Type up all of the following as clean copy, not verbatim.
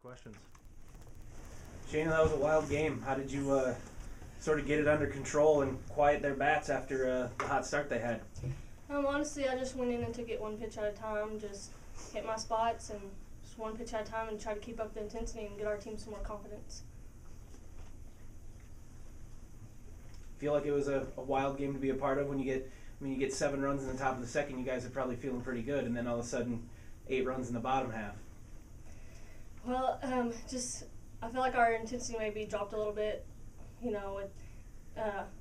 questions. Shayna, that was a wild game. How did you sort of get it under control and quiet their bats after the hot start they had? Honestly, I just went in and took it one pitch at a time, just hit my spots and just one pitch at a time and try to keep up the intensity and get our team some more confidence. Feel like it was a wild game to be a part of when you get 7 runs in the top of the second, you guys are probably feeling pretty good, and then all of a sudden 8 runs in the bottom half. Well, I feel like our intensity maybe dropped a little bit, with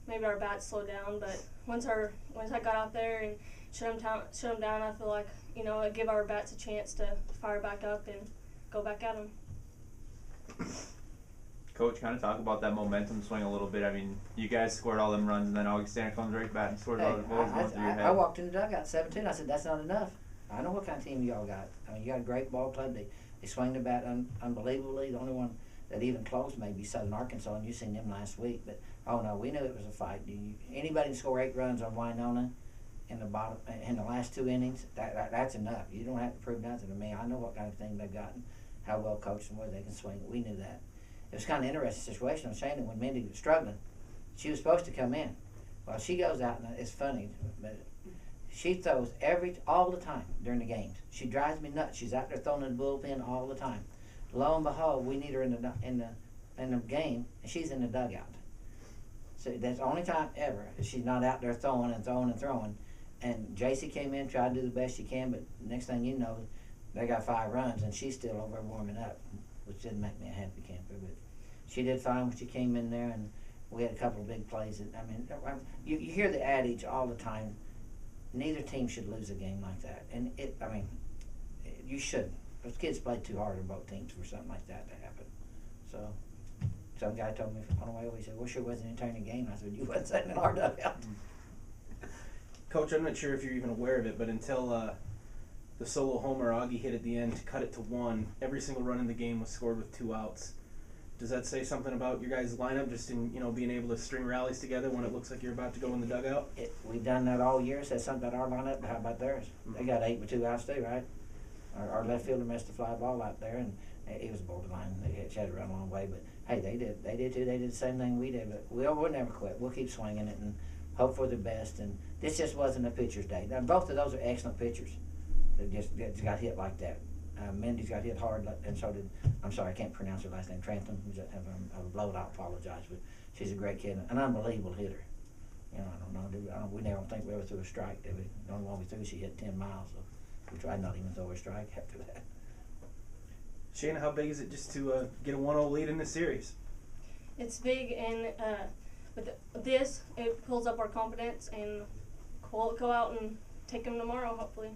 maybe our bats slowed down, but once I got out there and shut them down, I feel like, it gave our bats a chance to fire back up and go back at them. Coach, kind of talk about that momentum swing a little bit. I mean, you guys scored all them runs, and then Augustan comes right back and scored all the goals going through your head. I walked in the dugout 17. I said, that's not enough. I know what kind of team y'all got. I mean, you got a great ball club. They swing the bat unbelievably. The only one that even close maybe Southern Arkansas, and you seen them last week. But, oh, no, we knew it was a fight. Anybody can score 8 runs on Winona in the last 2 innings, that's enough. You don't have to prove nothing to me. I know what kind of thing they've gotten, how well coached and where they can swing. We knew that. It was kind of an interesting situation. I was saying that when Mindy was struggling, she was supposed to come in. Well, she goes out, and it's funny, but she throws all the time during the games. She drives me nuts. She's out there throwing in the bullpen all the time. Lo and behold, we need her in the game, and she's in the dugout. So that's the only time ever she's not out there throwing and throwing and throwing. And JC came in, tried to do the best she can, but next thing you know, they got 5 runs, and she's still over warming up, which didn't make me a happy camper. But she did fine when she came in there, and we had a couple of big plays. You hear the adage all the time, neither team should lose a game like that. And you shouldn't. Those kids played too hard on both teams for something like that to happen. So some guy told me on the way over, he said, well, sure wasn't an entertaining game. I said, you wasn't sitting in our dugout. Coach, I'm not sure if you're even aware of it, but until the solo homer Augie hit at the end to cut it to 1, every single run in the game was scored with 2 outs. Does that say something about your guys' lineup, just in being able to string rallies together when it looks like you're about to go in the dugout? We've done that all year. Says something about our lineup, but how about theirs? They got 8 with 2 outs too, right? Our left fielder missed a fly ball out there, and it was borderline. They had to run a long way, but hey, they did too. They did the same thing we did, but we'll never quit. We'll keep swinging it and hope for the best. And this just wasn't a pitcher's day. Now, both of those are excellent pitchers. They just got hit like that. Mindy's got hit hard, and so did, I'm sorry, I can't pronounce her last name, Trantham, who's having a blowout. I apologize, but she's a great kid, an unbelievable hitter. I don't know, we never think we ever threw a strike, did we? The only one we threw, she hit 10 miles, so we tried not even throw a strike after that. Shayna, how big is it just to get a 1-0 lead in this series? It's big, and with this, it pulls up our confidence, and we'll go out and take them tomorrow, hopefully.